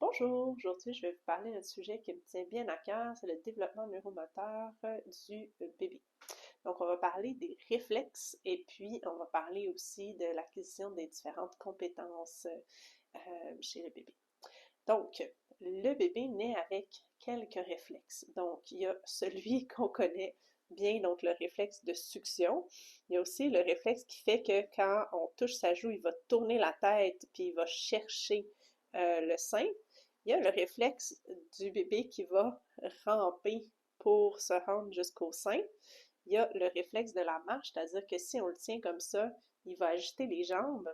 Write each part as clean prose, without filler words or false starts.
Bonjour, aujourd'hui je vais vous parler d'un sujet qui me tient bien à cœur, c'est le développement neuromoteur du bébé. Donc on va parler des réflexes et puis on va parler aussi de l'acquisition des différentes compétences chez le bébé. Donc le bébé naît avec quelques réflexes. Donc il y a celui qu'on connaît bien, donc le réflexe de succion. Il y a aussi le réflexe qui fait que quand on touche sa joue, il va tourner la tête puis il va chercher le sein. Il y a le réflexe du bébé qui va ramper pour se rendre jusqu'au sein. Il y a le réflexe de la marche, c'est-à-dire que si on le tient comme ça, il va agiter les jambes.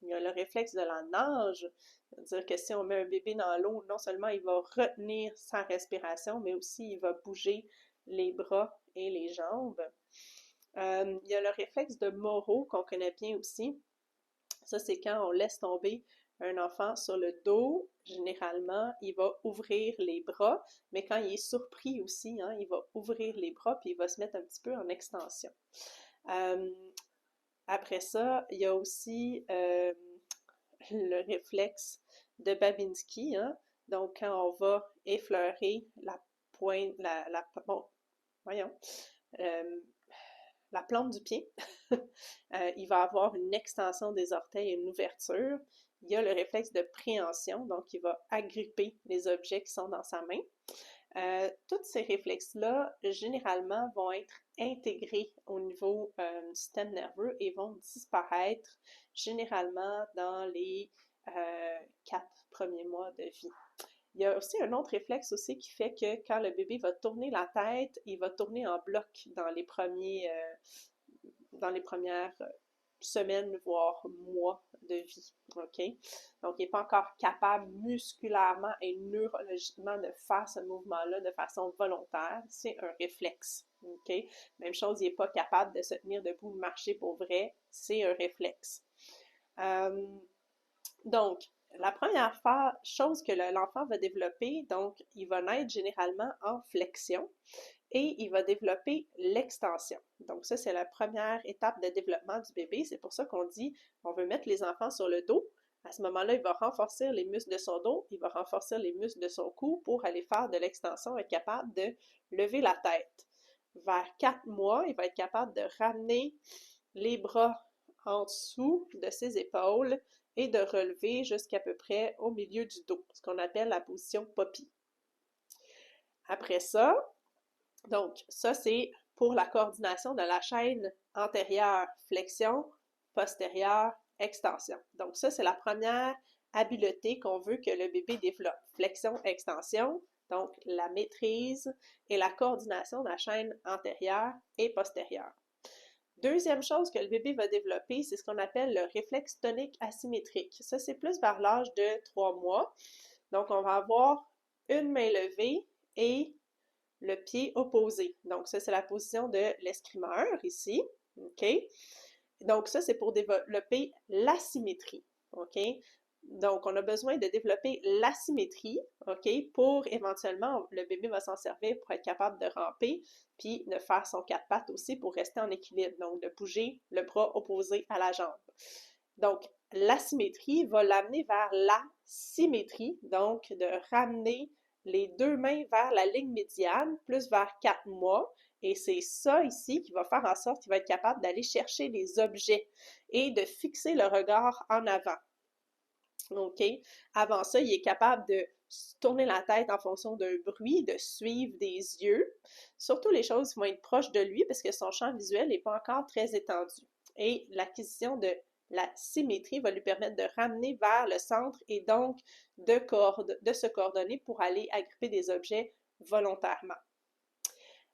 Il y a le réflexe de la nage, c'est-à-dire que si on met un bébé dans l'eau, non seulement il va retenir sa respiration, mais aussi il va bouger les bras et les jambes. Il y a le réflexe de Moro qu'on connaît bien aussi. Ça, c'est quand on laisse tomber un enfant sur le dos. Généralement, il va ouvrir les bras, mais quand il est surpris aussi, hein, il va ouvrir les bras puis il va se mettre un petit peu en extension. Euh, Après ça, il y a aussi le réflexe de Babinski, hein. Donc, quand on va effleurer la pointe, bon, voyons, euh, la plante du pied, il va avoir une extension des orteils et une ouverture. Il y a le réflexe de préhension, donc il va agripper les objets qui sont dans sa main. Tous ces réflexes-là, généralement, vont être intégrés au niveau du système nerveux et vont disparaître généralement dans les 4 premiers mois de vie. Il y a aussi un autre réflexe aussi qui fait que quand le bébé va tourner la tête, il va tourner en bloc dans les premières semaines, voire mois de vie. OK? Donc, il n'est pas encore capable musculairement et neurologiquement de faire ce mouvement-là de façon volontaire. C'est un réflexe. OK? Même chose, il n'est pas capable de se tenir debout, de marcher pour vrai. C'est un réflexe. Donc, la première chose que l'enfant va développer, donc, il va naître généralement en flexion et il va développer l'extension. Donc ça, c'est la première étape de développement du bébé. C'est pour ça qu'on dit on veut mettre les enfants sur le dos. À ce moment-là, il va renforcer les muscles de son dos, il va renforcer les muscles de son cou pour aller faire de l'extension, être capable de lever la tête. Vers 4 mois, il va être capable de ramener les bras en dessous de ses épaules et de relever jusqu'à peu près au milieu du dos, ce qu'on appelle la position poppy. Après ça, donc ça c'est pour la coordination de la chaîne antérieure, flexion, postérieure, extension. Donc ça c'est la première habileté qu'on veut que le bébé développe. Flexion, extension, donc la maîtrise et la coordination de la chaîne antérieure et postérieure. Deuxième chose que le bébé va développer, c'est ce qu'on appelle le réflexe tonique asymétrique. Ça, c'est plus vers l'âge de 3 mois. Donc, on va avoir une main levée et le pied opposé. Donc, ça, c'est la position de l'escrimeur ici. OK? Donc, ça, c'est pour développer l'asymétrie. OK? Donc, on a besoin de développer l'asymétrie, OK, pour éventuellement, le bébé va s'en servir pour être capable de ramper, puis de faire son 4 pattes aussi pour rester en équilibre, donc de bouger le bras opposé à la jambe. Donc, l'asymétrie va l'amener vers la symétrie, donc de ramener les deux mains vers la ligne médiane, plus vers 4 mois, et c'est ça ici qui va faire en sorte qu'il va être capable d'aller chercher des objets et de fixer le regard en avant. OK? Avant ça, il est capable de tourner la tête en fonction d'un bruit, de suivre des yeux, surtout les choses qui vont être proches de lui parce que son champ visuel n'est pas encore très étendu. Et l'acquisition de la symétrie va lui permettre de ramener vers le centre et donc de se coordonner pour aller agripper des objets volontairement.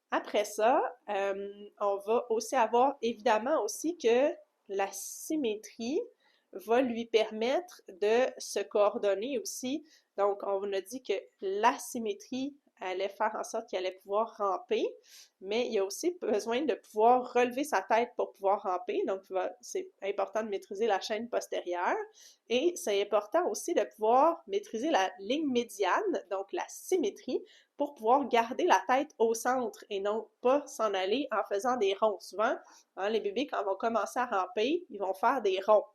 Après ça, on va aussi avoir évidemment aussi que la symétrie va lui permettre de se coordonner aussi. Donc, on a dit que l'asymétrie allait faire en sorte qu'il allait pouvoir ramper, mais il y a aussi besoin de pouvoir relever sa tête pour pouvoir ramper. Donc, c'est important de maîtriser la chaîne postérieure et c'est important aussi de pouvoir maîtriser la ligne médiane, donc la symétrie, pour pouvoir garder la tête au centre et non pas s'en aller en faisant des ronds. Souvent, hein, les bébés, quand ils vont commencer à ramper, ils vont faire des ronds.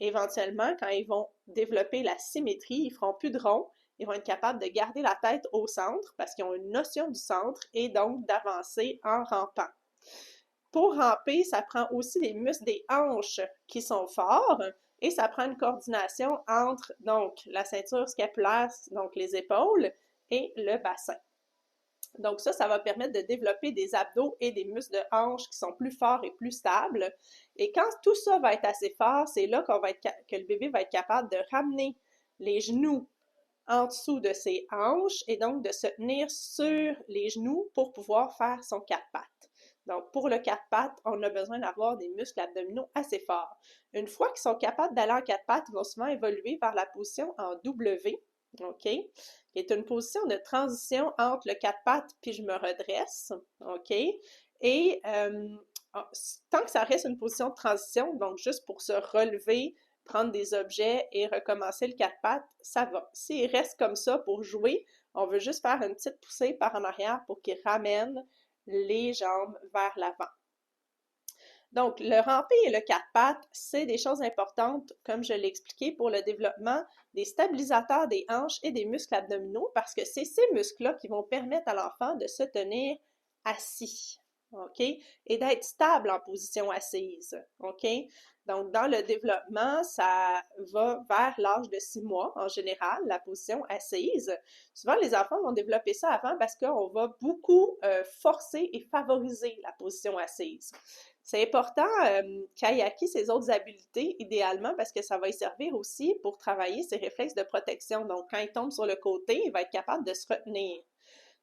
Éventuellement, quand ils vont développer la symétrie, ils feront plus de ronds ils vont être capables de garder la tête au centre parce qu'ils ont une notion du centre et donc d'avancer en rampant. Pour ramper, ça prend aussi les muscles des hanches qui sont forts et ça prend une coordination entre donc la ceinture scapulaire, donc les épaules, et le bassin. Donc ça va permettre de développer des abdos et des muscles de hanche qui sont plus forts et plus stables. Et quand tout ça va être assez fort, c'est là que le bébé va être capable de ramener les genoux en dessous de ses hanches et donc de se tenir sur les genoux pour pouvoir faire son quatre pattes. Donc, pour le quatre pattes, on a besoin d'avoir des muscles abdominaux assez forts. Une fois qu'ils sont capables d'aller en quatre pattes, ils vont souvent évoluer vers la position en W, OK? Qui est une position de transition entre le quatre pattes puis je me redresse, OK? Et tant que ça reste une position de transition, donc juste pour se relever, prendre des objets et recommencer le quatre pattes, ça va. S'il reste comme ça pour jouer, on veut juste faire une petite poussée par en arrière pour qu'il ramène les jambes vers l'avant. Donc, le rampé et le quatre pattes, c'est des choses importantes, comme je l'ai expliqué, pour le développement des stabilisateurs des hanches et des muscles abdominaux, parce que c'est ces muscles-là qui vont permettre à l'enfant de se tenir assis, OK? Et d'être stable en position assise, OK? Donc, dans le développement, ça va vers l'âge de 6 mois, en général, la position assise. Souvent, les enfants vont développer ça avant parce qu'on va beaucoup forcer et favoriser la position assise. C'est important qu'il ait acquis ses autres habiletés, idéalement, parce que ça va y servir aussi pour travailler ses réflexes de protection. Donc, quand il tombe sur le côté, il va être capable de se retenir.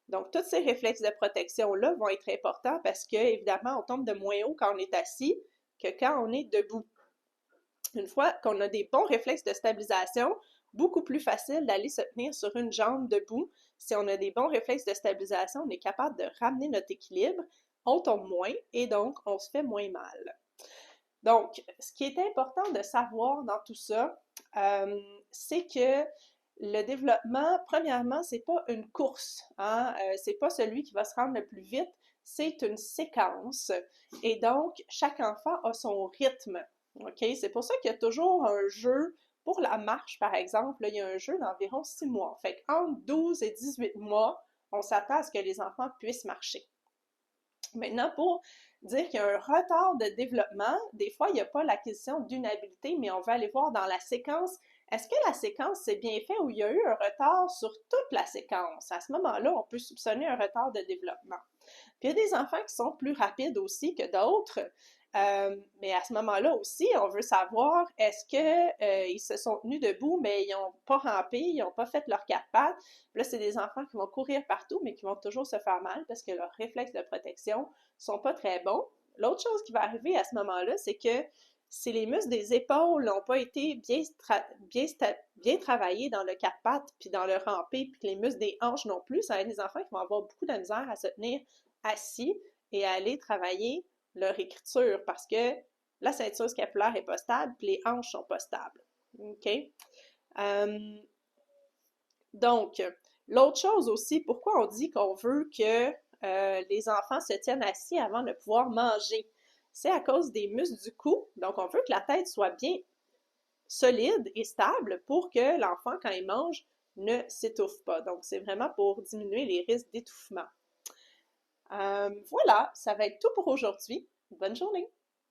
Donc, tous ces réflexes de protection-là vont être importants parce que, évidemment, on tombe de moins haut quand on est assis que quand on est debout. Une fois qu'on a des bons réflexes de stabilisation, beaucoup plus facile d'aller se tenir sur une jambe debout. Si on a des bons réflexes de stabilisation, on est capable de ramener notre équilibre, on tombe moins et donc on se fait moins mal. Donc, ce qui est important de savoir dans tout ça, c'est que le développement, premièrement, c'est pas une course, hein? C'est pas celui qui va se rendre le plus vite, c'est une séquence. Et donc, chaque enfant a son rythme. OK? C'est pour ça qu'il y a toujours un jeu pour la marche, par exemple. Là, il y a un jeu d'environ 6 mois. Fait qu'entre 12 et 18 mois, on s'attend à ce que les enfants puissent marcher. Maintenant, pour dire qu'il y a un retard de développement, des fois, il n'y a pas l'acquisition d'une habilité, mais on va aller voir dans la séquence, est-ce que la séquence s'est bien faite ou il y a eu un retard sur toute la séquence? À ce moment-là, on peut soupçonner un retard de développement. Puis il y a des enfants qui sont plus rapides aussi que d'autres, mais à ce moment-là aussi, on veut savoir est-ce que ils se sont tenus debout, mais ils n'ont pas rampé, ils n'ont pas fait leurs quatre pattes. Puis là, c'est des enfants qui vont courir partout, mais qui vont toujours se faire mal parce que leurs réflexes de protection sont pas très bons. L'autre chose qui va arriver à ce moment-là, c'est que si les muscles des épaules n'ont pas été bien travaillés dans le quatre pattes, puis dans le rampé, puis que les muscles des hanches non plus, ça va être des enfants qui vont avoir beaucoup de misère à se tenir assis et à aller travailler leur écriture parce que la ceinture scapulaire n'est pas stable puis les hanches sont pas stables. OK? Donc, l'autre chose aussi, pourquoi on dit qu'on veut que les enfants se tiennent assis avant de pouvoir manger? C'est à cause des muscles du cou. Donc, on veut que la tête soit bien solide et stable pour que l'enfant, quand il mange, ne s'étouffe pas. Donc, c'est vraiment pour diminuer les risques d'étouffement. Voilà, ça va être tout pour aujourd'hui. Bonne journée!